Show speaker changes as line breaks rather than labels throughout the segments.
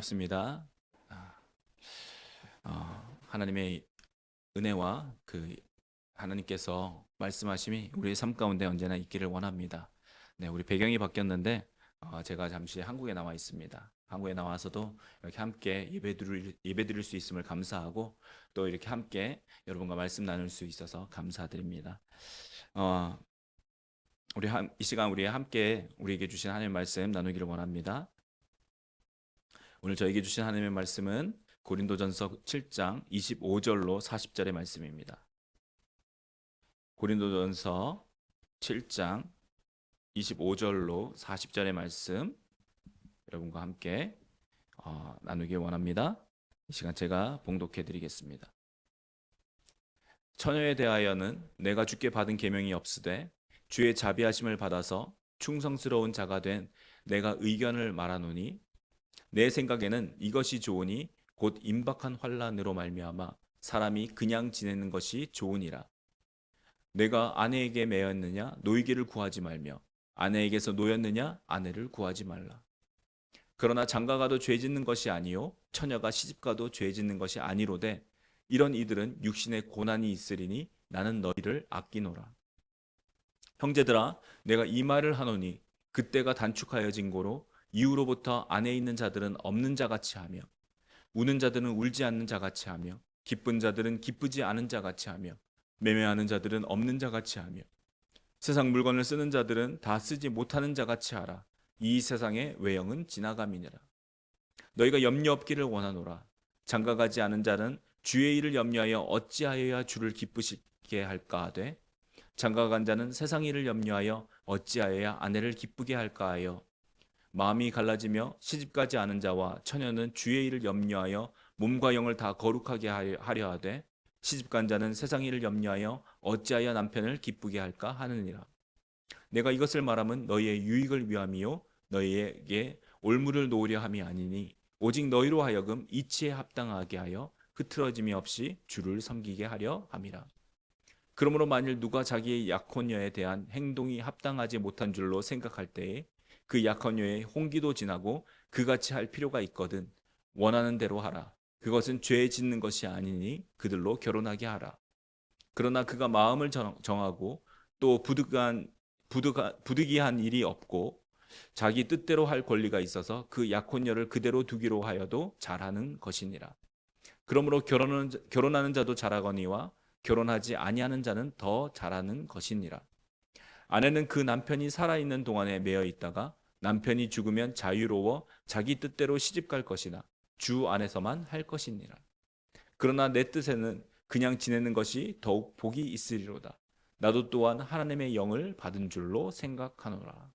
반갑습니다. 하나님의 은혜와 하나님께서 말씀하심이 우리의 삶 가운데 언제나 있기를 원합니다. 네, 우리 배경이 바뀌었는데 제가 잠시 한국에 나와 있습니다. 한국에 나와서도 이렇게 함께 예배드릴 수 있음을 감사하고 또 이렇게 함께 여러분과 말씀 나눌 수 있어서 감사드립니다. 어, 이 시간 함께 우리에게 주신 하나님의 말씀 나누기를 원합니다. 오늘 저에게 주신 하나님의 말씀은 고린도전서 7장 25절로 40절의 말씀입니다. 고린도전서 7장 25절로 40절의 말씀 여러분과 함께 나누기 원합니다. 이 시간 제가 봉독해 드리겠습니다. 처녀에 대하여는 내가 주께 받은 계명이 없으되 주의 자비하심을 받아서 충성스러운 자가 된 내가 의견을 말하노니 내 생각에는 이것이 좋으니 곧 임박한 환난으로 말미암아 사람이 그냥 지내는 것이 좋으니라. 내가 아내에게 매였느냐 노이기를 구하지 말며 아내에게서 노였느냐 아내를 구하지 말라. 그러나 장가가도 죄 짓는 것이 아니요 처녀가 시집가도 죄 짓는 것이 아니로되 이런 이들은 육신의 고난이 있으리니 나는 너희를 아끼노라. 형제들아 내가 이 말을 하노니 그때가 단축하여진 고로 이후로부터 안에 있는 자들은 없는 자같이 하며 우는 자들은 울지 않는 자같이 하며 기쁜 자들은 기쁘지 않은 자같이 하며 매매하는 자들은 없는 자같이 하며 세상 물건을 쓰는 자들은 다 쓰지 못하는 자같이 하라. 이 세상의 외형은 지나감이니라. 너희가 염려 없기를 원하노라. 장가가지 않은 자는 주의 일을 염려하여 어찌하여야 주를 기쁘시게 할까 하되 장가간 자는 세상 일을 염려하여 어찌하여야 아내를 기쁘게 할까 하여 마음이 갈라지며 시집가지 않은 자와 처녀는 주의 일을 염려하여 몸과 영을 다 거룩하게 하려 하되 시집간 자는 세상 일을 염려하여 어찌하여 남편을 기쁘게 할까 하느니라. 내가 이것을 말하면 너희의 유익을 위함이요 너희에게 올무를 놓으려 함이 아니니 오직 너희로 하여금 이치에 합당하게 하여 흐트러짐이 없이 주를 섬기게 하려 함이라. 그러므로 만일 누가 자기의 약혼녀에 대한 행동이 합당하지 못한 줄로 생각할 때에 그 약혼녀의 홍기도 지나고 그같이 할 필요가 있거든 원하는 대로 하라. 그것은 죄 짓는 것이 아니니 그들로 결혼하게 하라. 그러나 그가 마음을 정하고 또 부득이한 일이 없고 자기 뜻대로 할 권리가 있어서 그 약혼녀를 그대로 두기로 하여도 잘하는 것이니라. 그러므로 결혼하는 자도 잘하거니와 결혼하지 아니하는 자는 더 잘하는 것이니라. 아내는 그 남편이 살아있는 동안에 매여 있다가 남편이 죽으면 자유로워 자기 뜻대로 시집갈 것이나 주 안에서만 할 것이니라. 그러나 내 뜻에는 그냥 지내는 것이 더욱 복이 있으리로다. 나도 또한 하나님의 영을 받은 줄로 생각하노라.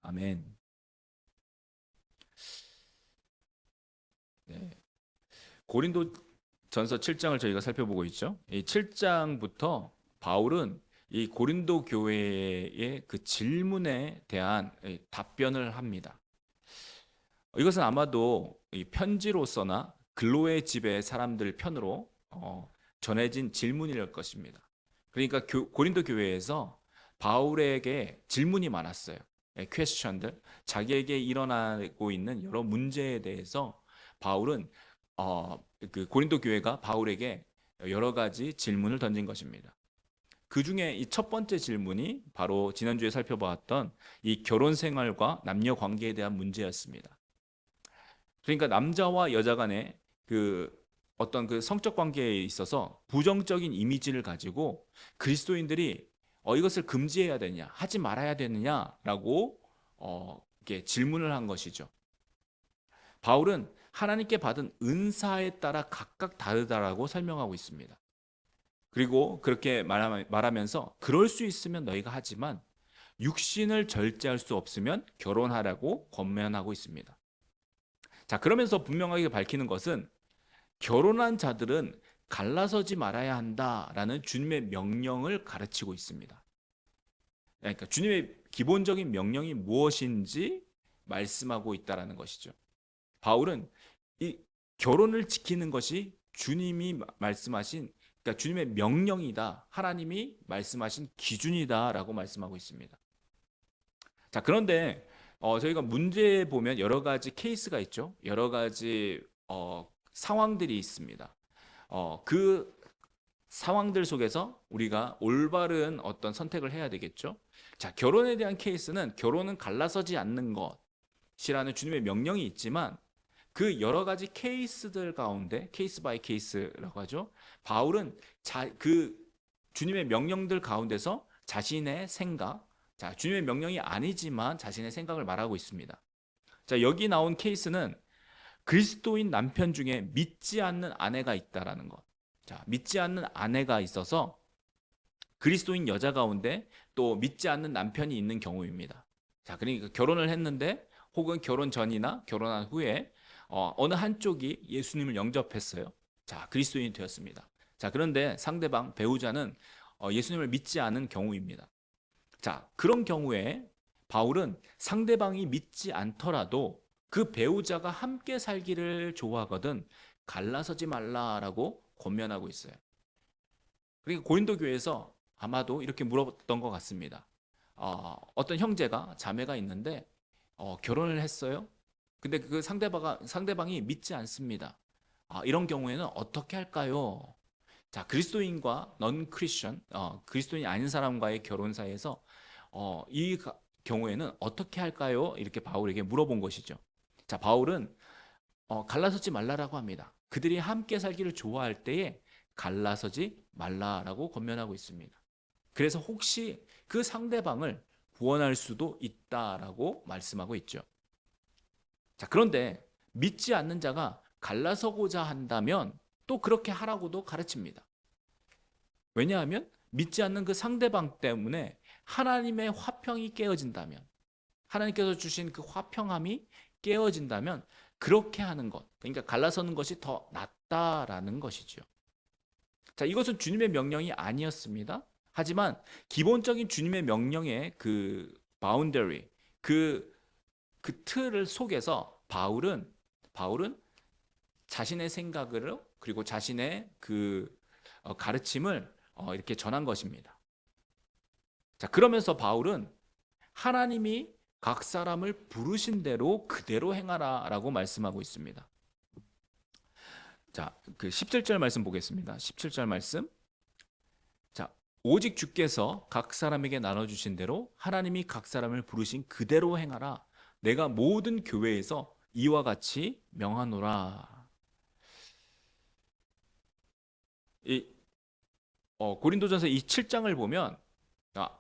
아멘. 네. 고린도전서 7장을 저희가 살펴보고 있죠. 이 7장부터 바울은 이 고린도 교회의 그 질문에 대한 답변을 합니다. 이것은 아마도 이 편지로서나 글로의 집의 사람들 편으로 전해진 질문일 것입니다. 그러니까 고린도 교회에서 바울에게 질문이 많았어요. 퀘스천들, 자기에게 일어나고 있는 여러 문제에 대해서 바울은 그 고린도 교회가 바울에게 여러 가지 질문을 던진 것입니다. 그 중에 이 첫 번째 질문이 바로 지난주에 살펴보았던 이 결혼 생활과 남녀 관계에 대한 문제였습니다. 그러니까 남자와 여자 간의 어떤 성적 관계에 있어서 부정적인 이미지를 가지고 그리스도인들이 이것을 금지해야 되냐, 하지 말아야 되느냐라고 이렇게 질문을 한 것이죠. 바울은 하나님께 받은 은사에 따라 각각 다르다라고 설명하고 있습니다. 그리고 그렇게 말하면서 그럴 수 있으면 너희가 하지만 육신을 절제할 수 없으면 결혼하라고 권면하고 있습니다. 자, 그러면서 분명하게 밝히는 것은 결혼한 자들은 갈라서지 말아야 한다라는 주님의 명령을 가르치고 있습니다. 그러니까 주님의 기본적인 명령이 무엇인지 말씀하고 있다라는 것이죠. 바울은 이 결혼을 지키는 것이 주님이 말씀하신, 그러니까 주님의 명령이다, 하나님이 말씀하신 기준이다라고 말씀하고 있습니다. 자, 그런데 저희가 문제에 보면 여러 가지 케이스가 있죠. 여러 가지 상황들이 있습니다. 그 상황들 속에서 우리가 올바른 어떤 선택을 해야 되겠죠. 자, 결혼에 대한 케이스는 결혼은 갈라서지 않는 것이라는 주님의 명령이 있지만 그 여러 가지 케이스들 가운데 케이스 바이 케이스라고 하죠. 바울은 그 주님의 명령들 가운데서 자신의 생각, 자, 주님의 명령이 아니지만 자신의 생각을 말하고 있습니다. 자, 여기 나온 케이스는 그리스도인 남편 중에 믿지 않는 아내가 있다라는 것. 자, 믿지 않는 아내가 있어서 그리스도인 여자 가운데 또 믿지 않는 남편이 있는 경우입니다. 자, 그러니까 결혼을 했는데 혹은 결혼 전이나 결혼한 후에 어느 한쪽이 예수님을 영접했어요. 자, 그리스도인이 되었습니다. 자, 그런데 상대방 배우자는 예수님을 믿지 않은 경우입니다. 자, 그런 경우에 바울은 상대방이 믿지 않더라도 그 배우자가 함께 살기를 좋아하거든 갈라서지 말라라고 권면하고 있어요. 그러니까 고린도 교회에서 아마도 이렇게 물었던 것 같습니다. 어떤 형제가 자매가 있는데 결혼을 했어요. 근데 그 상대방이 믿지 않습니다. 이런 경우에는 어떻게 할까요? 자, 그리스도인과 넌 크리스천, 그리스도인이 아닌 사람과의 결혼 사이에서 이 경우에는 어떻게 할까요? 이렇게 바울에게 물어본 것이죠. 자, 바울은 갈라서지 말라라고 합니다. 그들이 함께 살기를 좋아할 때에 갈라서지 말라라고 권면하고 있습니다. 그래서 혹시 그 상대방을 구원할 수도 있다라고 말씀하고 있죠. 자, 그런데 믿지 않는 자가 갈라서고자 한다면 또 그렇게 하라고도 가르칩니다. 왜냐하면 믿지 않는 그 상대방 때문에 하나님의 화평이 깨어진다면, 하나님께서 주신 그 화평함이 깨어진다면 그렇게 하는 것, 그러니까 갈라서는 것이 더 낫다라는 것이죠. 자, 이것은 주님의 명령이 아니었습니다. 하지만 기본적인 주님의 명령의 그 바운더리, 그 틀을 속에서 바울은 자신의 생각을 그리고 자신의 그 가르침을 이렇게 전한 것입니다. 자, 그러면서 바울은 하나님이 각 사람을 부르신 대로 그대로 행하라라고 말씀하고 있습니다. 자, 그 17절 말씀 보겠습니다. 17절 말씀. 자, 오직 주께서 각 사람에게 나눠주신 대로 하나님이 각 사람을 부르신 그대로 행하라. 내가 모든 교회에서 이와 같이 명하노라. 이 고린도전서 이 7장을 보면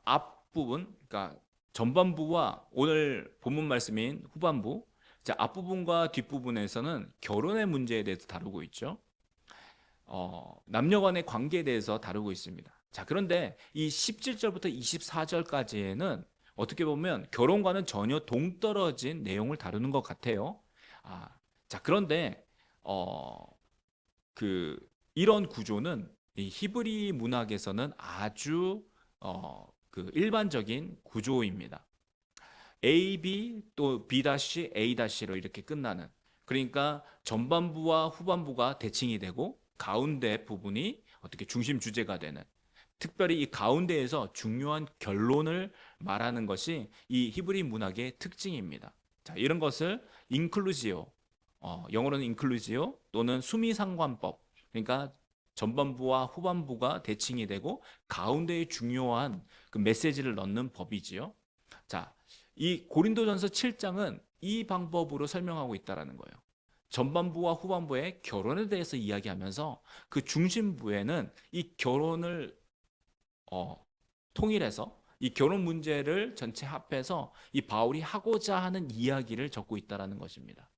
앞부분, 그러니까 전반부와 오늘 본문 말씀인 후반부, 자, 앞부분과 뒷부분에서는 결혼의 문제에 대해서 다루고 있죠. 남녀 간의 관계에 대해서 다루고 있습니다. 자, 그런데 이 17절부터 24절까지에는 어떻게 보면 결혼과는 전혀 동떨어진 내용을 다루는 것 같아요. 자, 그런데 이런 구조는 이 히브리 문학에서는 아주 그 일반적인 구조입니다. A, B 또 B 다시 A 다시로 이렇게 끝나는, 그러니까 전반부와 후반부가 대칭이 되고 가운데 부분이 어떻게 중심 주제가 되는, 특별히 이 가운데에서 중요한 결론을 말하는 것이 이 히브리 문학의 특징입니다. 자, 이런 것을 인클루지오, 영어로는 인클루지오 또는 수미상관법, 그러니까 전반부와 후반부가 대칭이 되고 가운데에 중요한 그 메시지를 넣는 법이지요. 자, 이 고린도전서 7장은 이 방법으로 설명하고 있다라는 거예요. 전반부와 후반부의 결혼에 대해서 이야기하면서 그 중심부에는 이 결혼을 통일해서 이 결혼 문제를 전체 합해서 이 바울이 하고자 하는 이야기를 적고 있다라는 것입니다.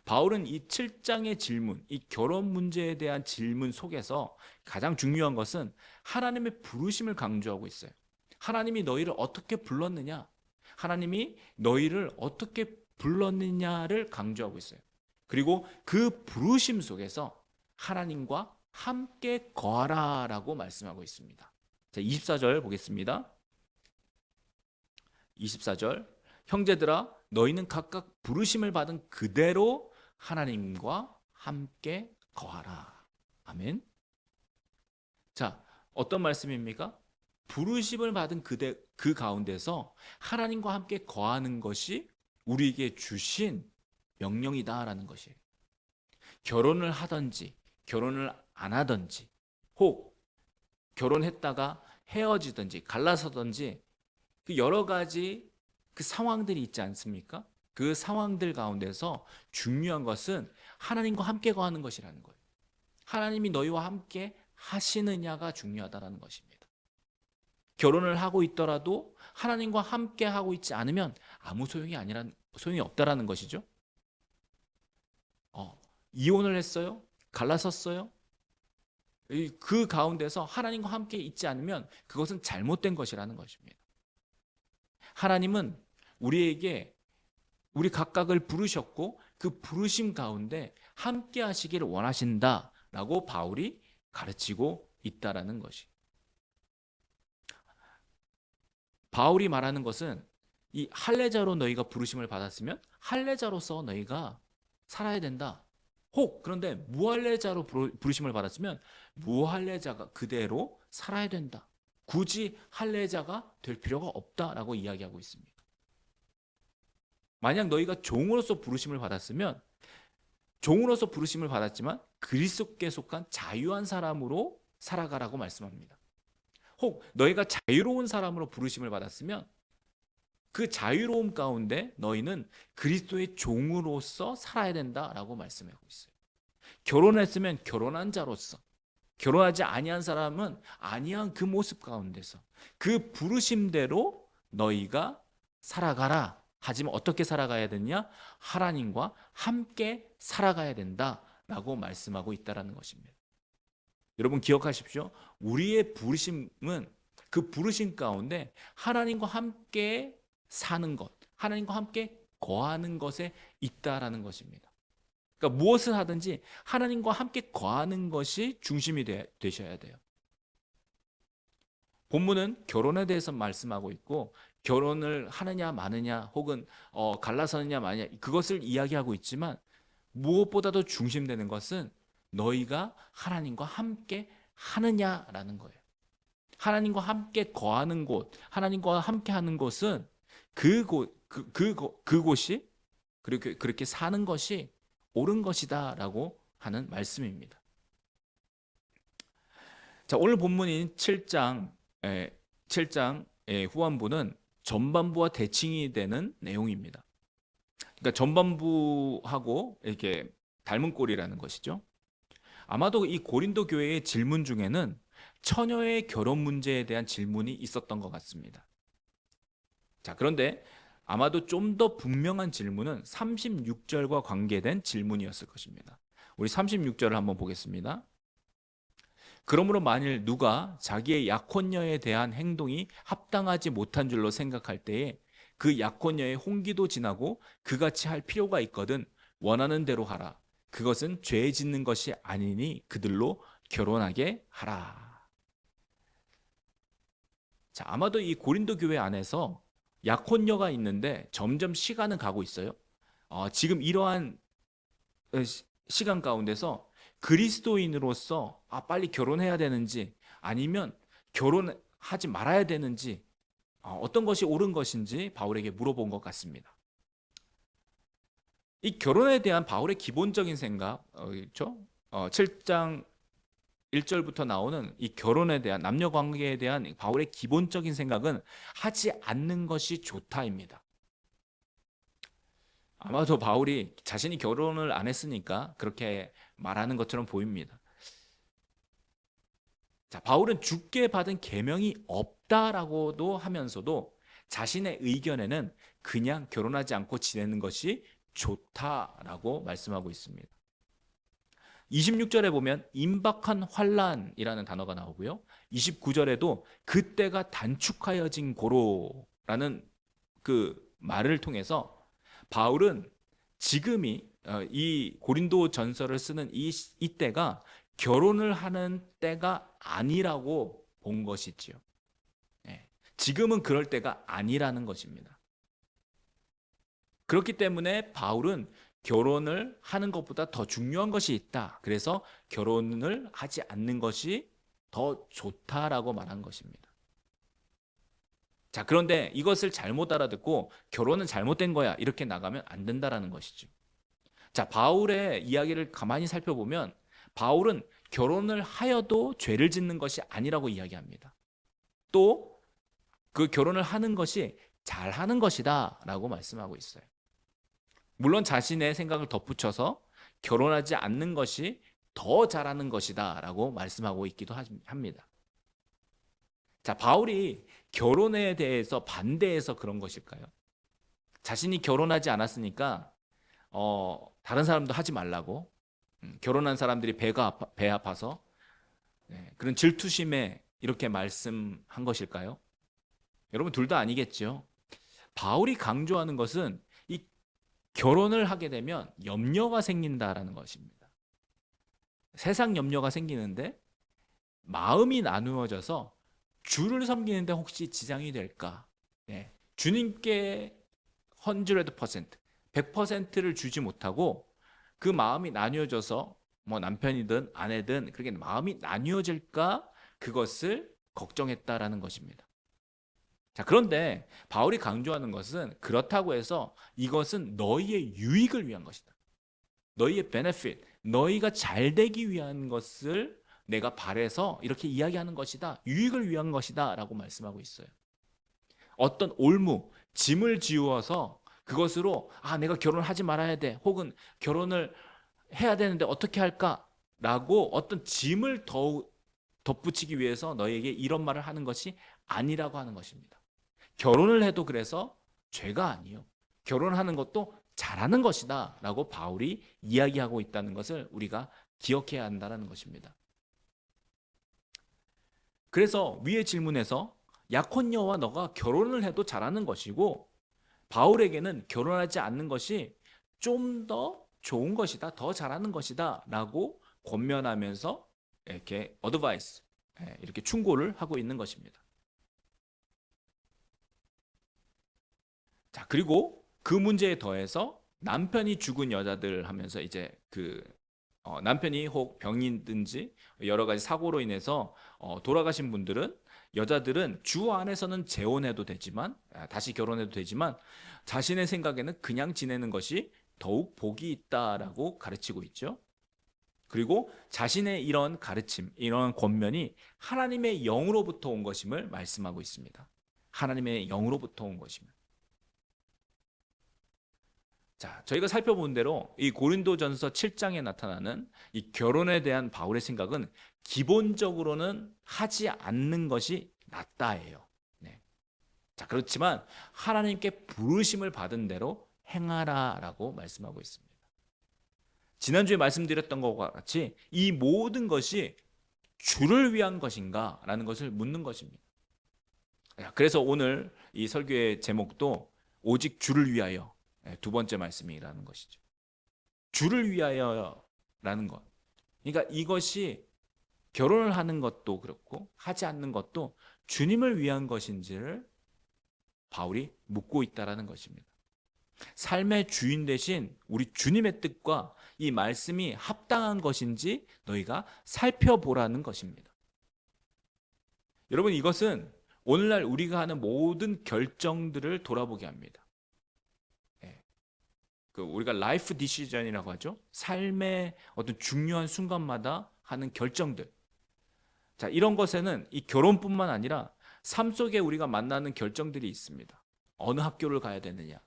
바울은 이 7장의 질문, 이 결혼 문제에 대한 질문 속에서 가장 중요한 것은 하나님의 부르심을 강조하고 있어요. 하나님이 너희를 어떻게 불렀느냐? 하나님이 너희를 어떻게 불렀느냐를 강조하고 있어요. 그리고 그 부르심 속에서 하나님과 함께 거하라라고 말씀하고 있습니다. 자, 24절 보겠습니다. 24절. 형제들아 너희는 각각 부르심을 받은 그대로 하나님과 함께 거하라. 아멘. 자, 어떤 말씀입니까? 부르심을 받은 그 가운데서 하나님과 함께 거하는 것이 우리에게 주신 명령이다라는 것이에요. 결혼을 하든지 결혼을 안 하든지 혹 결혼했다가 헤어지든지 갈라서든지 그 여러 가지 그 상황들이 있지 않습니까? 그 상황들 가운데서 중요한 것은 하나님과 함께 거하는 것이라는 거예요. 하나님이 너희와 함께 하시느냐가 중요하다는 것입니다. 결혼을 하고 있더라도 하나님과 함께 하고 있지 않으면 아무 소용이 없다라는 것이죠. 이혼을 했어요? 갈라섰어요? 그 가운데서 하나님과 함께 있지 않으면 그것은 잘못된 것이라는 것입니다. 하나님은 우리에게 우리 각각을 부르셨고 그 부르심 가운데 함께 하시기를 원하신다라고 바울이 가르치고 있다라는 것이. 바울이 말하는 것은 이 할례자로 너희가 부르심을 받았으면 할례자로서 너희가 살아야 된다. 혹 그런데 무할례자로 부르심을 받았으면 무할례자가 그대로 살아야 된다. 굳이 할례자가 될 필요가 없다라고 이야기하고 있습니다. 만약 너희가 종으로서 부르심을 받았으면 종으로서 부르심을 받았지만 그리스도께 속한 자유한 사람으로 살아가라고 말씀합니다. 혹 너희가 자유로운 사람으로 부르심을 받았으면 그 자유로움 가운데 너희는 그리스도의 종으로서 살아야 된다라고 말씀하고 있어요. 결혼했으면 결혼한 자로서, 결혼하지 아니한 사람은 아니한 그 모습 가운데서 그 부르심대로 너희가 살아가라. 하지만 어떻게 살아가야 되냐? 하나님과 함께 살아가야 된다라고 말씀하고 있다라는 것입니다. 여러분 기억하십시오. 우리의 부르심은 그 부르심 가운데 하나님과 함께 사는 것, 하나님과 함께 거하는 것에 있다라는 것입니다. 그러니까 무엇을 하든지 하나님과 함께 거하는 것이 중심이 되셔야 돼요. 본문은 결혼에 대해서 말씀하고 있고 결혼을 하느냐 마느냐 혹은 갈라서느냐 마느냐 그것을 이야기하고 있지만 무엇보다도 중심되는 것은 너희가 하나님과 함께 하느냐라는 거예요. 하나님과 함께 거하는 곳, 하나님과 함께 하는 곳은 그곳이 그렇게 사는 것이 옳은 것이다라고 하는 말씀입니다. 자, 오늘 본문인 7장의 후반부는 전반부와 대칭이 되는 내용입니다. 그러니까 전반부하고 이렇게 닮은 꼴이라는 것이죠. 아마도 이 고린도 교회의 질문 중에는 처녀의 결혼 문제에 대한 질문이 있었던 것 같습니다. 자, 그런데 아마도 좀 더 분명한 질문은 36절과 관계된 질문이었을 것입니다. 우리 36절을 한번 보겠습니다. 그러므로 만일 누가 자기의 약혼녀에 대한 행동이 합당하지 못한 줄로 생각할 때에 그 약혼녀의 홍기도 지나고 그같이 할 필요가 있거든 원하는 대로 하라. 그것은 죄 짓는 것이 아니니 그들로 결혼하게 하라. 자, 아마도 이 고린도 교회 안에서 약혼녀가 있는데 점점 시간은 가고 있어요. 지금 이러한 시간 가운데서 그리스도인으로서 빨리 결혼해야 되는지 아니면 결혼하지 말아야 되는지 어떤 것이 옳은 것인지 바울에게 물어본 것 같습니다. 이 결혼에 대한 바울의 기본적인 생각, 그렇죠? 7장 1절부터 나오는 이 결혼에 대한 남녀 관계에 대한 바울의 기본적인 생각은 하지 않는 것이 좋다입니다. 아마도 바울이 자신이 결혼을 안 했으니까 그렇게 말하는 것처럼 보입니다. 자, 바울은 주께 받은 계명이 없다라고도 하면서도 자신의 의견에는 그냥 결혼하지 않고 지내는 것이 좋다라고 말씀하고 있습니다. 26절에 보면 임박한 환란이라는 단어가 나오고요. 29절에도 그때가 단축하여진 고로라는 그 말을 통해서 바울은 지금이 이 고린도 전서를 쓰는 이때가 결혼을 하는 때가 아니라고 본 것이지요. 지금은 그럴 때가 아니라는 것입니다. 그렇기 때문에 바울은 결혼을 하는 것보다 더 중요한 것이 있다. 그래서 결혼을 하지 않는 것이 더 좋다라고 말한 것입니다. 자, 그런데 이것을 잘못 알아듣고 결혼은 잘못된 거야, 이렇게 나가면 안 된다라는 것이죠. 자, 바울의 이야기를 가만히 살펴보면 바울은 결혼을 하여도 죄를 짓는 것이 아니라고 이야기합니다. 또 그 결혼을 하는 것이 잘하는 것이다 라고 말씀하고 있어요. 물론 자신의 생각을 덧붙여서 결혼하지 않는 것이 더 잘하는 것이다 라고 말씀하고 있기도 합니다. 자, 바울이 결혼에 대해서 반대해서 그런 것일까요? 자신이 결혼하지 않았으니까 다른 사람도 하지 말라고, 결혼한 사람들이 배 아파서 그런 질투심에 이렇게 말씀한 것일까요? 여러분, 둘 다 아니겠죠. 바울이 강조하는 것은 이 결혼을 하게 되면 염려가 생긴다라는 것입니다. 세상 염려가 생기는데 마음이 나누어져서 주를 섬기는데 혹시 지장이 될까? 네. 주님께 100%, 100%를 주지 못하고 그 마음이 나뉘어져서 뭐 남편이든 아내든 그렇게 마음이 나뉘어질까? 그것을 걱정했다라는 것입니다. 자, 그런데 바울이 강조하는 것은 그렇다고 해서 이것은 너희의 유익을 위한 것이다. 너희의 benefit, 너희가 잘 되기 위한 것을 내가 바래서 이렇게 이야기하는 것이다. 유익을 위한 것이다 라고 말씀하고 있어요. 어떤 올무, 짐을 지우어서 그것으로 내가 결혼하지 말아야 돼, 혹은 결혼을 해야 되는데 어떻게 할까? 라고 어떤 짐을 더욱 덧붙이기 위해서 너에게 이런 말을 하는 것이 아니라고 하는 것입니다. 결혼을 해도 그래서 죄가 아니요, 결혼하는 것도 잘하는 것이다 라고 바울이 이야기하고 있다는 것을 우리가 기억해야 한다는 것입니다. 그래서 위의 질문에서 약혼녀와 너가 결혼을 해도 잘하는 것이고 바울에게는 결혼하지 않는 것이 좀 더 좋은 것이다, 더 잘하는 것이다 라고 권면하면서 이렇게 어드바이스, 이렇게 충고를 하고 있는 것입니다. 자, 그리고 그 문제에 더해서 남편이 죽은 여자들 하면서 이제 남편이 혹 병이든지 여러 가지 사고로 인해서 돌아가신 분들은, 여자들은 주 안에서는 재혼해도 되지만, 다시 결혼해도 되지만 자신의 생각에는 그냥 지내는 것이 더욱 복이 있다라고 가르치고 있죠. 그리고 자신의 이런 가르침, 이런 권면이 하나님의 영으로부터 온 것임을 말씀하고 있습니다. 하나님의 영으로부터 온 것입니다. 자, 저희가 살펴본 대로 이 고린도전서 7장에 나타나는 이 결혼에 대한 바울의 생각은 기본적으로는 하지 않는 것이 낫다예요. 네. 자, 그렇지만 하나님께 부르심을 받은 대로 행하라라고 말씀하고 있습니다. 지난주에 말씀드렸던 것과 같이 이 모든 것이 주를 위한 것인가? 라는 것을 묻는 것입니다. 그래서 오늘 이 설교의 제목도 오직 주를 위하여, 두 번째 말씀이라는 것이죠. 주를 위하여라는 것. 그러니까 이것이 결혼을 하는 것도 그렇고 하지 않는 것도 주님을 위한 것인지를 바울이 묻고 있다라는 것입니다. 삶의 주인 대신 우리 주님의 뜻과 이 말씀이 합당한 것인지 너희가 살펴보라는 것입니다. 여러분, 이것은 오늘날 우리가 하는 모든 결정들을 돌아보게 합니다. 우리가 라이프 디시전이라고 하죠. 삶의 어떤 중요한 순간마다 하는 결정들. 자, 이런 것에는 이 결혼뿐만 아니라 삶 속에 우리가 만나는 결정들이 있습니다. 어느 학교를 가야 되느냐,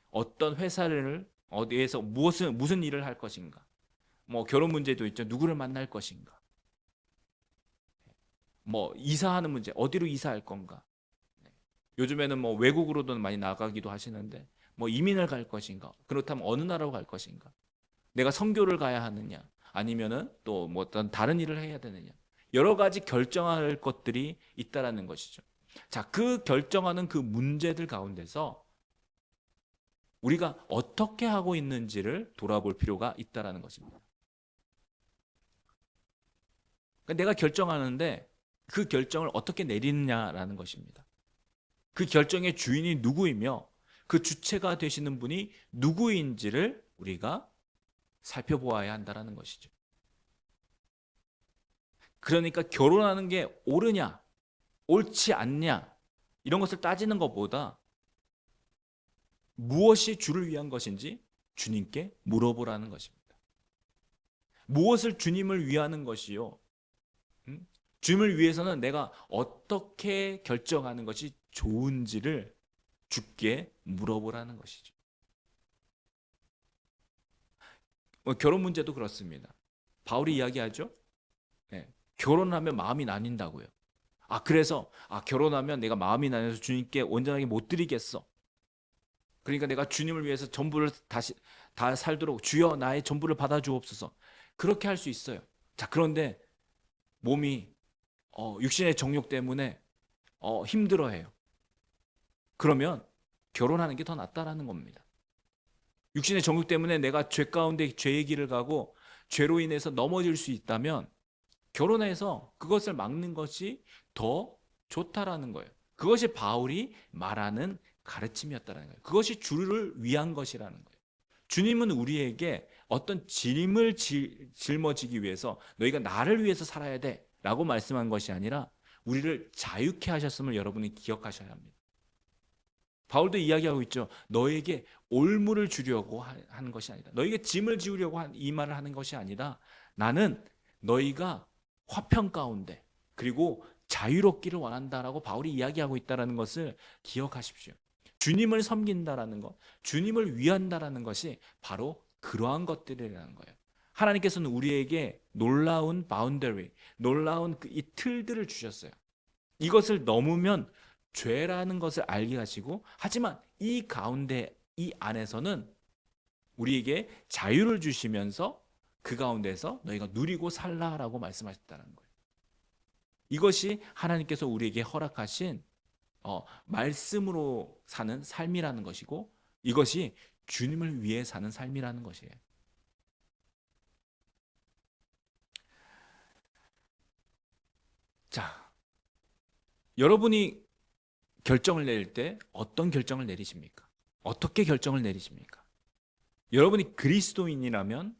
어떤 회사를 어디에서 무슨 일을 할 것인가, 뭐 결혼 문제도 있죠. 누구를 만날 것인가, 뭐 이사하는 문제, 어디로 이사할 건가. 요즘에는 뭐 외국으로도 많이 나가기도 하시는데 뭐 이민을 갈 것인가, 그렇다면 어느 나라로 갈 것인가, 내가 선교를 가야 하느냐, 아니면은 또 뭐 어떤 다른 일을 해야 되느냐, 여러 가지 결정할 것들이 있다라는 것이죠. 자, 그 결정하는 그 문제들 가운데서 우리가 어떻게 하고 있는지를 돌아볼 필요가 있다라는 것입니다. 그러니까 내가 결정하는데 그 결정을 어떻게 내리느냐라는 것입니다. 그 결정의 주인이 누구이며 그 주체가 되시는 분이 누구인지를 우리가 살펴보아야 한다는 것이죠. 그러니까 결혼하는 게 옳으냐, 옳지 않냐, 이런 것을 따지는 것보다 무엇이 주를 위한 것인지 주님께 물어보라는 것입니다. 무엇을 주님을 위하는 것이요? 주님을 위해서는 내가 어떻게 결정하는 것이 좋은지를 주께 물어보라는 것이죠. 결혼 문제도 그렇습니다. 바울이 이야기하죠. 네, 결혼하면 마음이 나뉜다고요. 그래서 결혼하면 내가 마음이 나뉘어서 주님께 온전하게 못 드리겠어. 그러니까 내가 주님을 위해서 전부를 다시 다 살도록 주여 나의 전부를 받아주옵소서. 그렇게 할 수 있어요. 자, 그런데 몸이 육신의 정욕 때문에 힘들어해요. 그러면 결혼하는 게 더 낫다라는 겁니다. 육신의 정욕 때문에 내가 죄 가운데 죄의 길을 가고 죄로 인해서 넘어질 수 있다면 결혼해서 그것을 막는 것이 더 좋다라는 거예요. 그것이 바울이 말하는 가르침이었다라는 거예요. 그것이 주를 위한 것이라는 거예요. 주님은 우리에게 어떤 짐을 짊어지기 위해서 너희가 나를 위해서 살아야 돼 라고 말씀한 것이 아니라 우리를 자유케 하셨음을 여러분이 기억하셔야 합니다. 바울도 이야기하고 있죠. 너에게 올무를 주려고 하는 것이 아니다. 너에게 짐을 지우려고 이 말을 하는 것이 아니라 나는 너희가 화평 가운데 그리고 자유롭기를 원한다라고 바울이 이야기하고 있다는 것을 기억하십시오. 주님을 섬긴다라는 것, 주님을 위한다라는 것이 바로 그러한 것들이라는 거예요. 하나님께서는 우리에게 놀라운 바운더리, 놀라운 이 틀들을 주셨어요. 이것을 넘으면 죄라는 것을 알게 하시고, 하지만 이 가운데, 이 안에서는 우리에게 자유를 주시면서 그 가운데서 너희가 누리고 살라라고 말씀하셨다는 거예요. 이것이 하나님께서 우리에게 허락하신 말씀으로 사는 삶이라는 것이고, 이것이 주님을 위해 사는 삶이라는 것이에요. 자, 여러분이 결정을 내릴 때 어떤 결정을 내리십니까? 어떻게 결정을 내리십니까? 여러분이 그리스도인이라면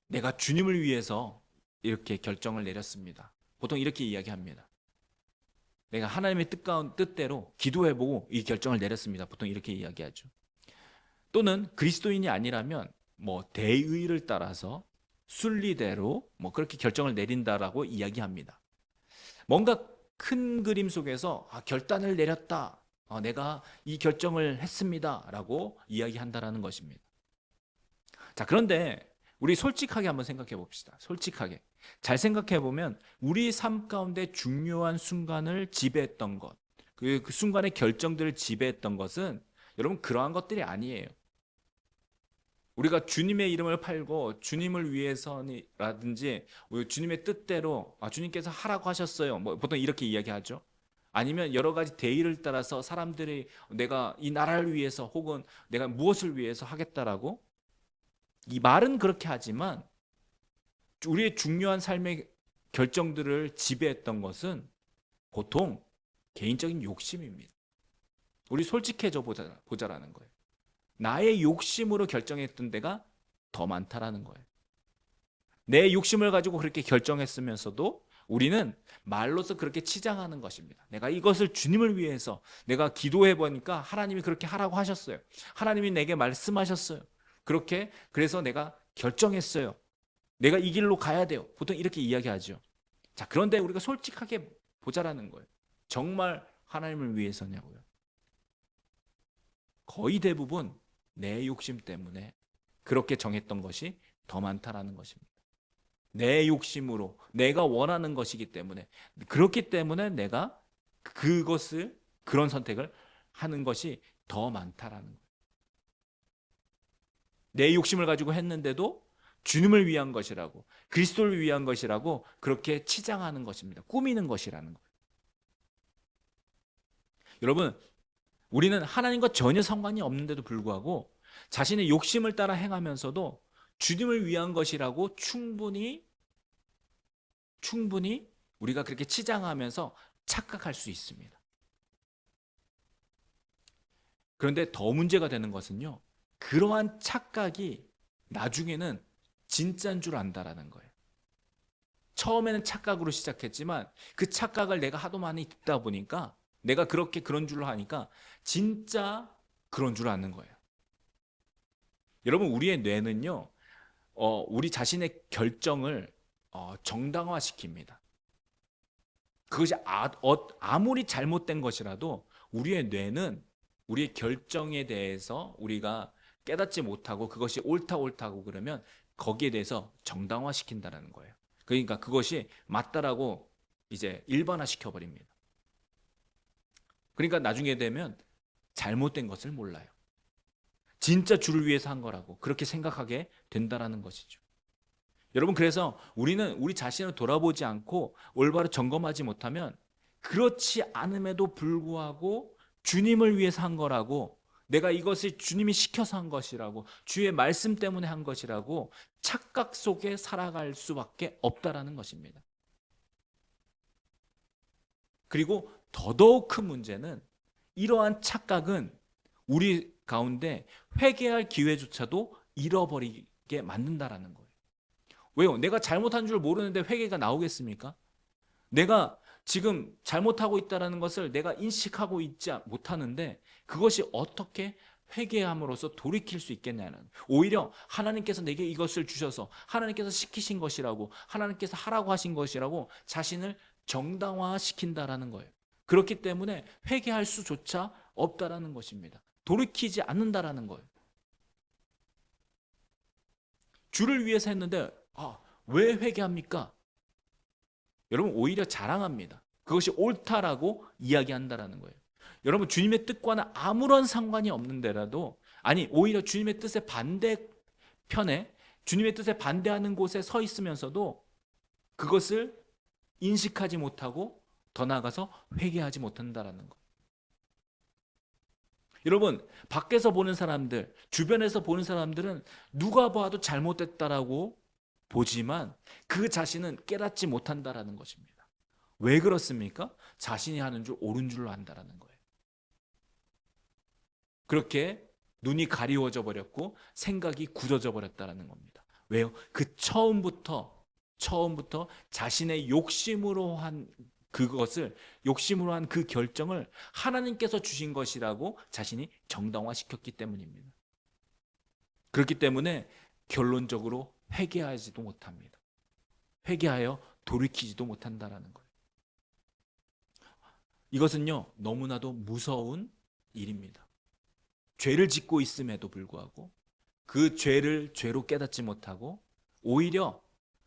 내가 주님을 위해서 이렇게 결정을 내렸습니다. 보통 이렇게 이야기합니다. 내가 하나님의 뜻대로 기도해보고 이 결정을 내렸습니다. 보통 이렇게 이야기하죠. 또는 그리스도인이 아니라면 대의를 따라서 순리대로 그렇게 결정을 내린다라고 이야기합니다. 뭔가 큰 그림 속에서 결단을 내렸다. 내가 이 결정을 했습니다. 라고 이야기한다라는 것입니다. 자, 그런데 우리 솔직하게 한번 생각해 봅시다. 솔직하게. 잘 생각해 보면 우리 삶 가운데 중요한 순간을 지배했던 것, 그 순간의 결정들을 지배했던 것은 여러분 그러한 것들이 아니에요. 우리가 주님의 이름을 팔고 주님을 위해서라든지 주님의 뜻대로 주님께서 하라고 하셨어요. 보통 이렇게 이야기하죠. 아니면 여러 가지 대의를 따라서 사람들이 내가 이 나라를 위해서 혹은 내가 무엇을 위해서 하겠다라고 이 말은 그렇게 하지만 우리의 중요한 삶의 결정들을 지배했던 것은 보통 개인적인 욕심입니다. 우리 솔직해져 보자라는 거예요. 나의 욕심으로 결정했던 데가 더 많다라는 거예요. 내 욕심을 가지고 그렇게 결정했으면서도 우리는 말로서 그렇게 치장하는 것입니다. 내가 이것을 주님을 위해서 내가 기도해 보니까 하나님이 그렇게 하라고 하셨어요. 하나님이 내게 말씀하셨어요. 그래서 내가 결정했어요. 내가 이 길로 가야 돼요. 보통 이렇게 이야기하죠. 자, 그런데 우리가 솔직하게 보자라는 거예요. 정말 하나님을 위해서냐고요. 거의 대부분 내 욕심 때문에 그렇게 정했던 것이 더 많다라는 것입니다. 내 욕심으로 내가 원하는 것이기 때문에 그렇기 때문에 내가 그런 선택을 하는 것이 더 많다라는 거예요. 내 욕심을 가지고 했는데도 주님을 위한 것이라고 그리스도를 위한 것이라고 그렇게 치장하는 것입니다. 꾸미는 것이라는 거예요. 여러분, 우리는 하나님과 전혀 상관이 없는데도 불구하고 자신의 욕심을 따라 행하면서도 주님을 위한 것이라고 충분히 우리가 그렇게 치장하면서 착각할 수 있습니다. 그런데 더 문제가 되는 것은요, 그러한 착각이 나중에는 진짜인 줄 안다라는 거예요. 처음에는 착각으로 시작했지만 그 착각을 내가 하도 많이 듣다 보니까 내가 그렇게 그런 줄로 하니까 진짜 그런 줄 아는 거예요. 여러분, 우리의 뇌는요, 우리 자신의 결정을 정당화시킵니다. 그것이 아무리 잘못된 것이라도 우리의 뇌는 우리의 결정에 대해서 우리가 깨닫지 못하고 그것이 옳다고 그러면 거기에 대해서 정당화시킨다는 거예요. 그러니까 그것이 맞다라고 이제 일반화시켜 버립니다. 그러니까 나중에 되면 잘못된 것을 몰라요. 진짜 주를 위해서 한 거라고 그렇게 생각하게 된다라는 것이죠. 여러분, 그래서 우리는 우리 자신을 돌아보지 않고 올바로 점검하지 못하면 그렇지 않음에도 불구하고 주님을 위해서 한 거라고, 내가 이것을 주님이 시켜서 한 것이라고, 주의 말씀 때문에 한 것이라고 착각 속에 살아갈 수밖에 없다라는 것입니다. 그리고 더더욱 큰 문제는 이러한 착각은 우리 가운데 회개할 기회조차도 잃어버리게 만든다라는 거예요. 왜요? 내가 잘못한 줄 모르는데 회개가 나오겠습니까? 내가 지금 잘못하고 있다는 것을 내가 인식하고 있지 못하는데 그것이 어떻게 회개함으로써 돌이킬 수 있겠냐는, 오히려 하나님께서 내게 이것을 주셔서 하나님께서 시키신 것이라고, 하나님께서 하라고 하신 것이라고 자신을 정당화시킨다라는 거예요. 그렇기 때문에 회개할 수조차 없다라는 것입니다. 돌이키지 않는다라는 거예요. 주를 위해서 했는데 왜 회개합니까? 여러분, 오히려 자랑합니다. 그것이 옳다라고 이야기한다라는 거예요. 여러분, 주님의 뜻과는 아무런 상관이 없는데라도, 아니 오히려 주님의 뜻의 반대편에, 주님의 뜻에 반대하는 곳에 서 있으면서도 그것을 인식하지 못하고 더 나아가서 회개하지 못한다라는 것. 여러분, 밖에서 보는 사람들, 주변에서 보는 사람들은 누가 봐도 잘못됐다라고 보지만 그 자신은 깨닫지 못한다라는 것입니다. 왜 그렇습니까? 자신이 하는 줄 옳은 줄로 한다라는 거예요. 그렇게 눈이 가리워져 버렸고 생각이 굳어져 버렸다라는 겁니다. 왜요? 그 처음부터 자신의 욕심으로 한 그 결정을 하나님께서 주신 것이라고 자신이 정당화시켰기 때문입니다. 그렇기 때문에 결론적으로 회개하지도 못합니다. 회개하여 돌이키지도 못한다라는 거예요. 이것은요, 너무나도 무서운 일입니다. 죄를 짓고 있음에도 불구하고 그 죄를 죄로 깨닫지 못하고 오히려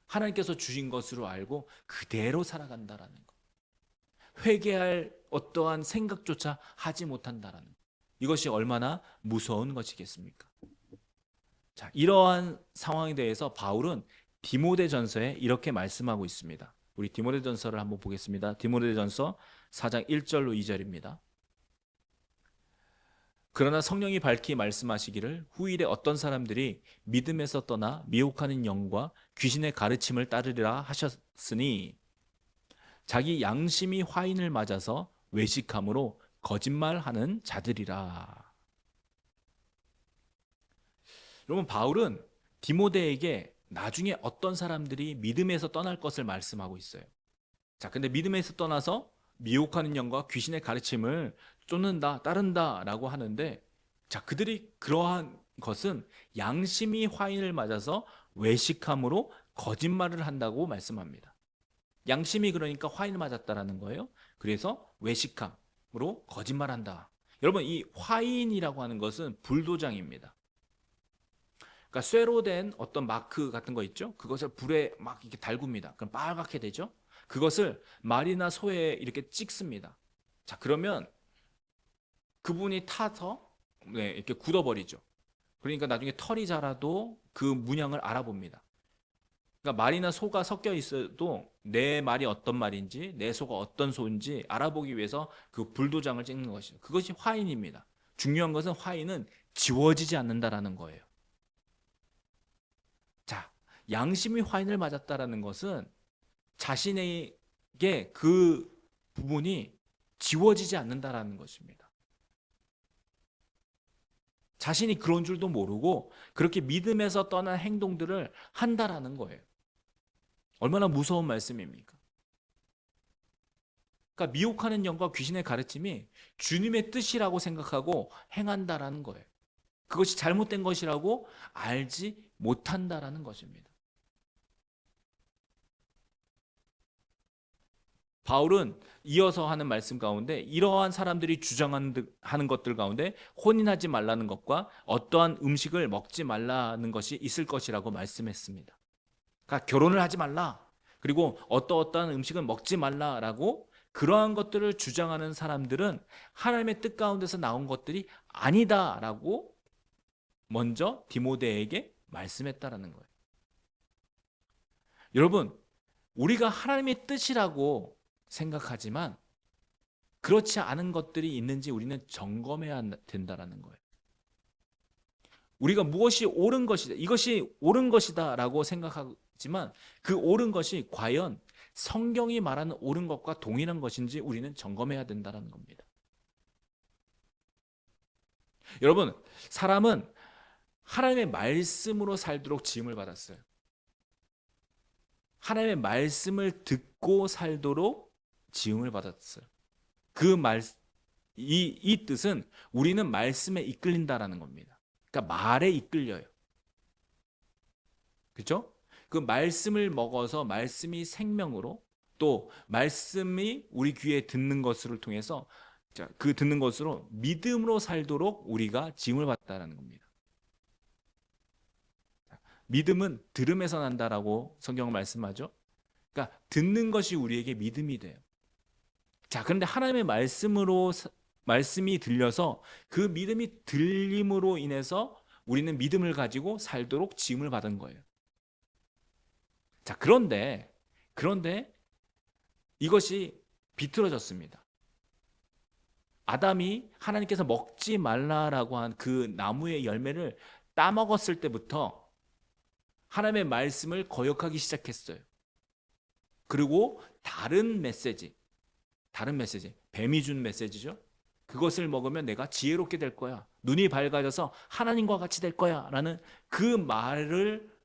하나님께서 주신 것으로 알고 그대로 살아간다라는 것. 회개할 어떠한 생각조차 하지 못한다라는 것. 이것이 얼마나 무서운 것이겠습니까? 자, 이러한 상황에 대해서 바울은 디모데전서에 이렇게 말씀하고 있습니다. 우리 디모데전서를 한번 보겠습니다. 디모데전서 4장 1절로 2절입니다. 그러나 성령이 밝히 말씀하시기를 후일에 어떤 사람들이 믿음에서 떠나 미혹하는 영과 귀신의 가르침을 따르리라 하셨으니 자기 양심이 화인을 맞아서 외식함으로 거짓말하는 자들이라. 여러분, 바울은 디모데에게 나중에 어떤 사람들이 믿음에서 떠날 것을 말씀하고 있어요. 자, 근데 믿음에서 떠나서 미혹하는 영과 귀신의 가르침을 쫓는다, 따른다라고 하는데, 자, 그들이 그러한 것은 양심이 화인을 맞아서 외식함으로 거짓말을 한다고 말씀합니다. 양심이 그러니까 화인을 맞았다라는 거예요. 그래서 외식함으로 거짓말한다. 여러분, 이 화인이라고 하는 것은 불도장입니다. 그러니까 쇠로 된 어떤 마크 같은 거 있죠? 그것을 불에 막 이렇게 달굽니다. 그럼 빨갛게 되죠? 그것을 말이나 소에 이렇게 찍습니다. 자, 그러면 그분이 타서 이렇게 굳어버리죠. 그러니까 나중에 털이 자라도 그 문양을 알아봅니다. 그러니까 말이나 소가 섞여 있어도 내 말이 어떤 말인지, 내 소가 어떤 소인지 알아보기 위해서 그 불도장을 찍는 것이죠. 그것이 화인입니다. 중요한 것은 화인은 지워지지 않는다라는 거예요. 자, 양심이 화인을 맞았다라는 것은 자신에게 그 부분이 지워지지 않는다라는 것입니다. 자신이 그런 줄도 모르고 그렇게 믿음에서 떠난 행동들을 한다라는 거예요. 얼마나 무서운 말씀입니까? 그러니까 미혹하는 영과 귀신의 가르침이 주님의 뜻이라고 생각하고 행한다라는 거예요. 그것이 잘못된 것이라고 알지 못한다라는 것입니다. 바울은 이어서 하는 말씀 가운데 이러한 사람들이 주장하는 것들 가운데 혼인하지 말라는 것과 어떠한 음식을 먹지 말라는 것이 있을 것이라고 말씀했습니다. 그러니까 결혼을 하지 말라, 그리고 어떠한 음식은 먹지 말라라고 그러한 것들을 주장하는 사람들은 하나님의 뜻 가운데서 나온 것들이 아니다라고 먼저 디모데에게 말씀했다라는 거예요. 여러분, 우리가 하나님의 뜻이라고 생각하지만 그렇지 않은 것들이 있는지 우리는 점검해야 된다라는 거예요. 우리가 무엇이 옳은 것이다, 이것이 옳은 것이다라고 생각하지만 그 옳은 것이 과연 성경이 말하는 옳은 것과 동일한 것인지 우리는 점검해야 된다는 겁니다. 여러분, 사람은 하나님의 말씀으로 살도록 지음을 받았어요. 하나님의 말씀을 듣고 살도록 지음을 받았어요. 이 뜻은 우리는 말씀에 이끌린다라는 겁니다. 그러니까 말에 이끌려요. 그렇죠? 그 말씀을 먹어서 말씀이 생명으로, 또 말씀이 우리 귀에 듣는 것을 통해서 그 듣는 것으로 믿음으로 살도록 우리가 지음을 받았다는 겁니다. 믿음은 들음에서 난다라고 성경은 말씀하죠. 그러니까 듣는 것이 우리에게 믿음이 돼요. 자, 그런데 하나님의 말씀이 들려서 그 믿음이 들림으로 인해서 우리는 믿음을 가지고 살도록 지음을 받은 거예요. 자, 그런데 이것이 비틀어졌습니다. 아담이 하나님께서 먹지 말라라고 한 그 나무의 열매를 따먹었을 때부터 하나님의 말씀을 거역하기 시작했어요. 그리고 다른 메시지, 뱀이 준 메시지죠. 그것을 먹으면 내가 지혜롭게 될 거야, 눈이 밝아져서 하나님과 같이 될 거야 라는 그 말을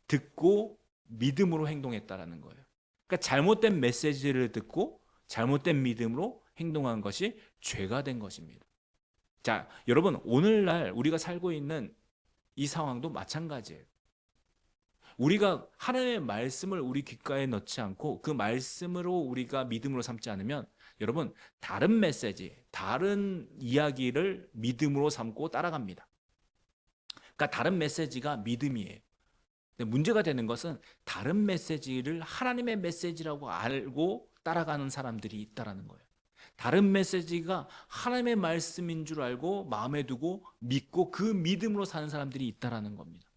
듣고 믿음으로 행동했다라는 거예요. 그러니까 잘못된 메시지를 듣고 잘못된 믿음으로 행동한 것이 죄가 된 것입니다. 자, 여러분, 오늘날 우리가 살고 있는 이 상황도 마찬가지예요. 우리가 하나님의 말씀을 우리 귓가에 넣지 않고 그 말씀으로 우리가 믿음으로 삼지 않으면 여러분, 다른 메시지, 다른 이야기를 믿음으로 삼고 따라갑니다. 그러니까 다른 메시지가 믿음이에요. 근데 문제가 되는 것은 다른 메시지를 하나님의 메시지라고 알고 따라가는 사람들이 있다는 거예요. 다른 메시지가 하나님의 말씀인 줄 알고 마음에 두고 믿고 그 믿음으로 사는 사람들이 있다는 겁니다.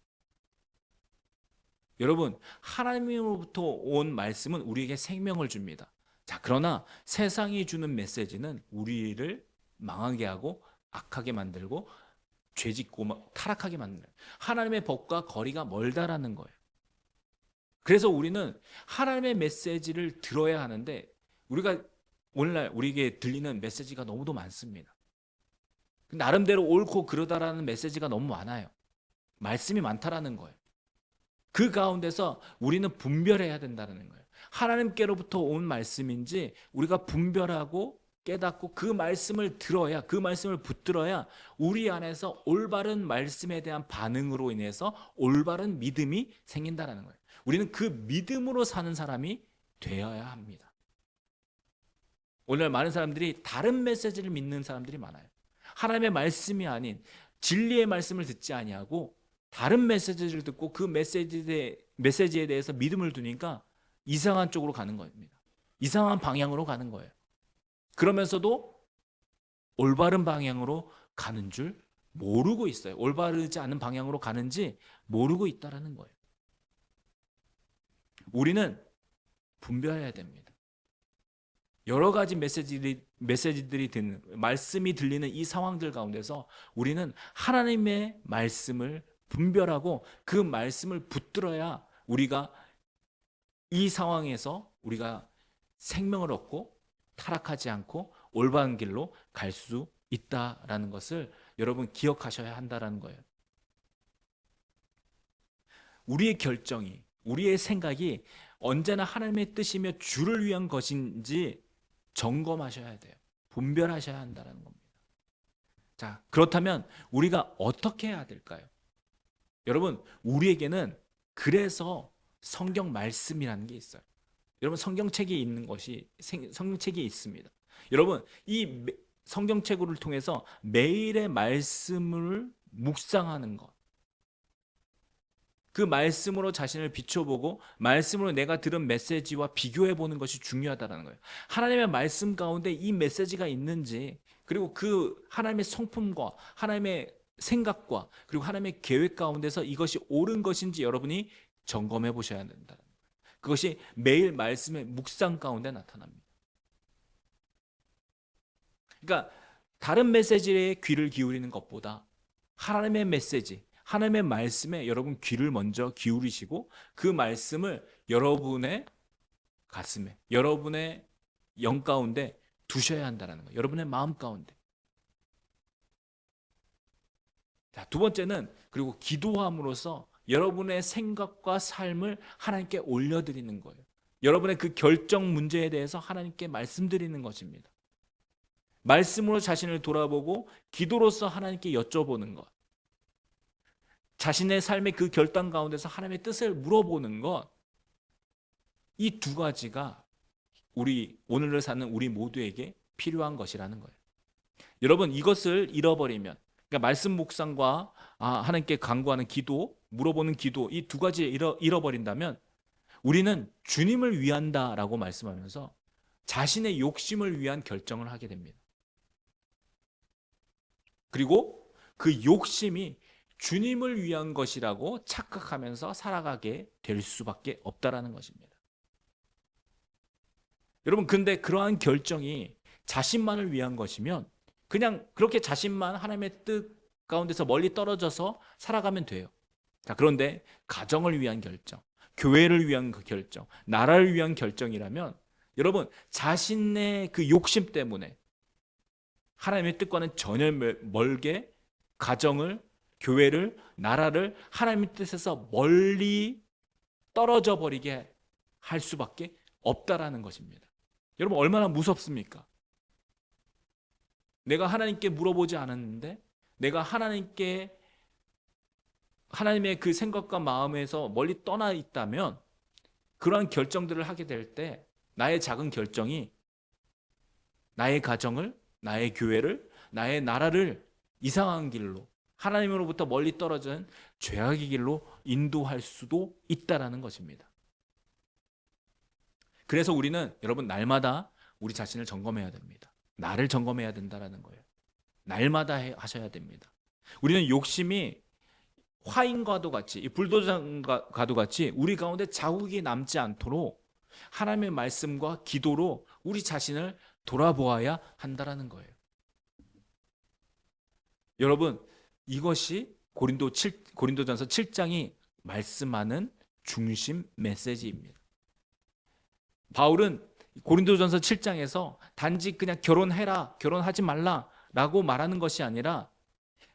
여러분, 하나님으로부터 온 말씀은 우리에게 생명을 줍니다. 자, 그러나 세상이 주는 메시지는 우리를 망하게 하고 악하게 만들고 죄짓고 타락하게 만들어요. 하나님의 법과 거리가 멀다라는 거예요. 그래서 우리는 하나님의 메시지를 들어야 하는데 우리가 오늘날 우리에게 들리는 메시지가 너무도 많습니다. 나름대로 옳고 그러다라는 메시지가 너무 많아요. 말씀이 많다라는 거예요. 그 가운데서 우리는 분별해야 된다는 거예요. 하나님께로부터 온 말씀인지 우리가 분별하고 깨닫고 그 말씀을 들어야, 그 말씀을 붙들어야 우리 안에서 올바른 말씀에 대한 반응으로 인해서 올바른 믿음이 생긴다는 거예요. 우리는 그 믿음으로 사는 사람이 되어야 합니다. 오늘 많은 사람들이 다른 메시지를 믿는 사람들이 많아요. 하나님의 말씀이 아닌 진리의 말씀을 듣지 아니하고 다른 메시지를 듣고 그 메시지에 대해서 믿음을 두니까 이상한 쪽으로 가는 겁니다. 이상한 방향으로 가는 거예요. 그러면서도 올바른 방향으로 가는 줄 모르고 있어요. 올바르지 않은 방향으로 가는지 모르고 있다는 거예요. 우리는 분별해야 됩니다. 여러 가지 메시지들이 듣는, 말씀이 들리는 이 상황들 가운데서 우리는 하나님의 말씀을 분별하고 그 말씀을 붙들어야 우리가 이 상황에서 우리가 생명을 얻고 타락하지 않고 올바른 길로 갈 수 있다라는 것을 여러분 기억하셔야 한다는 거예요. 우리의 결정이, 우리의 생각이 언제나 하나님의 뜻이며 주를 위한 것인지 점검하셔야 돼요. 분별하셔야 한다는 겁니다. 자, 그렇다면 우리가 어떻게 해야 될까요? 여러분, 우리에게는 그래서 성경 말씀이라는 게 있어요. 여러분, 성경책이 있는 것이 성경책이 있습니다. 여러분, 이 성경책을 통해서 매일의 말씀을 묵상하는 것, 그 말씀으로 자신을 비춰보고 말씀으로 내가 들은 메시지와 비교해보는 것이 중요하다는 거예요. 하나님의 말씀 가운데 이 메시지가 있는지, 그리고 그 하나님의 성품과 하나님의 생각과 그리고 하나님의 계획 가운데서 이것이 옳은 것인지 여러분이 점검해 보셔야 된다는 거예요. 그것이 매일 말씀의 묵상 가운데 나타납니다. 그러니까 다른 메시지에 귀를 기울이는 것보다 하나님의 메시지, 하나님의 말씀에 여러분 귀를 먼저 기울이시고 그 말씀을 여러분의 가슴에, 여러분의 영 가운데 두셔야 한다는 거예요. 여러분의 마음 가운데. 자, 두 번째는 그리고 기도함으로써 여러분의 생각과 삶을 하나님께 올려드리는 거예요. 여러분의 그 결정 문제에 대해서 하나님께 말씀드리는 것입니다. 말씀으로 자신을 돌아보고 기도로서 하나님께 여쭤보는 것. 자신의 삶의 그 결단 가운데서 하나님의 뜻을 물어보는 것. 이 두 가지가 오늘을 사는 우리 모두에게 필요한 것이라는 거예요. 여러분, 이것을 잃어버리면, 그러니까 말씀 묵상과 하나님께 간구하는 기도, 물어보는 기도, 이 두 가지 잃어버린다면 우리는 주님을 위한다라고 말씀하면서 자신의 욕심을 위한 결정을 하게 됩니다. 그리고 그 욕심이 주님을 위한 것이라고 착각하면서 살아가게 될 수밖에 없다라는 것입니다. 여러분, 근데 그러한 결정이 자신만을 위한 것이면 그냥 그렇게 자신만 하나님의 뜻 가운데서 멀리 떨어져서 살아가면 돼요. 자, 그런데 가정을 위한 결정, 교회를 위한 그 결정, 나라를 위한 결정이라면 여러분, 자신의 그 욕심 때문에 하나님의 뜻과는 전혀 멀게 가정을, 교회를, 나라를 하나님의 뜻에서 멀리 떨어져 버리게 할 수밖에 없다라는 것입니다. 여러분, 얼마나 무섭습니까? 내가 하나님께 물어보지 않았는데 내가 하나님의 그 생각과 마음에서 멀리 떠나 있다면 그러한 결정들을 하게 될 때 나의 작은 결정이 나의 가정을, 나의 교회를, 나의 나라를 이상한 길로, 하나님으로부터 멀리 떨어진 죄악의 길로 인도할 수도 있다라는 것입니다. 그래서 우리는 여러분 날마다 우리 자신을 점검해야 됩니다. 나를 점검해야 된다라는 거예요. 날마다 하셔야 됩니다. 우리는 욕심이 화인과도 같이, 이 불도장과도 같이 우리 가운데 자국이 남지 않도록 하나님의 말씀과 기도로 우리 자신을 돌아보아야 한다라는 거예요. 여러분, 이것이 고린도전서 7장이 말씀하는 중심 메시지입니다. 바울은 고린도전서 7장에서 단지 그냥 결혼해라, 결혼하지 말라라고 말하는 것이 아니라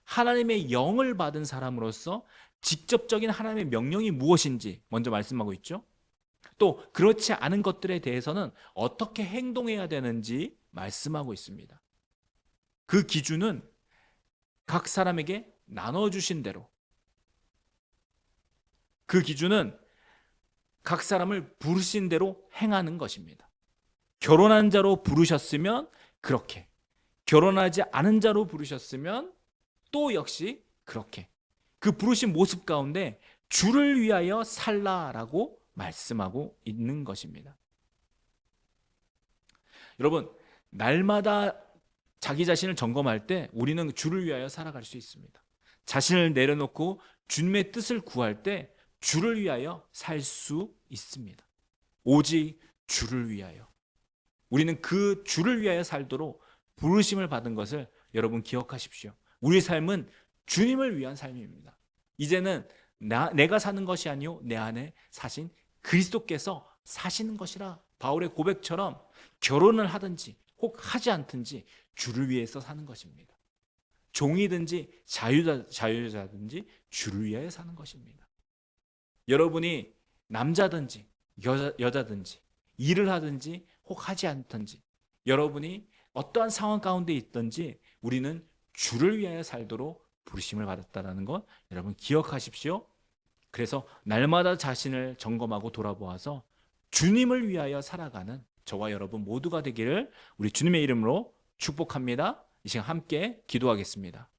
하나님의 영을 받은 사람으로서 직접적인 하나님의 명령이 무엇인지 먼저 말씀하고 있죠. 또 그렇지 않은 것들에 대해서는 어떻게 행동해야 되는지 말씀하고 있습니다. 그 기준은 각 사람에게 나눠주신 대로, 그 기준은 각 사람을 부르신 대로 행하는 것입니다. 결혼한 자로 부르셨으면 그렇게, 결혼하지 않은 자로 부르셨으면 또 역시 그렇게, 그 부르신 모습 가운데 주를 위하여 살라라고 말씀하고 있는 것입니다. 여러분, 날마다 자기 자신을 점검할 때 우리는 주를 위하여 살아갈 수 있습니다. 자신을 내려놓고 주님의 뜻을 구할 때 주를 위하여 살 수 있습니다. 오직 주를 위하여. 우리는 그 주를 위하여 살도록 부르심을 받은 것을 여러분 기억하십시오. 우리 삶은 주님을 위한 삶입니다. 이제는 내가 사는 것이 아니요 내 안에 사신 그리스도께서 사시는 것이라. 바울의 고백처럼 결혼을 하든지 혹 하지 않든지 주를 위해서 사는 것입니다. 종이든지 자유자든지 주를 위하여 사는 것입니다. 여러분이 남자든지 여자든지 일을 하든지 혹 하지 않든지 여러분이 어떠한 상황 가운데 있든지 우리는 주를 위하여 살도록 부르심을 받았다라는 것 여러분 기억하십시오. 그래서 날마다 자신을 점검하고 돌아보아서 주님을 위하여 살아가는 저와 여러분 모두가 되기를 우리 주님의 이름으로 축복합니다. 이 시간 함께 기도하겠습니다.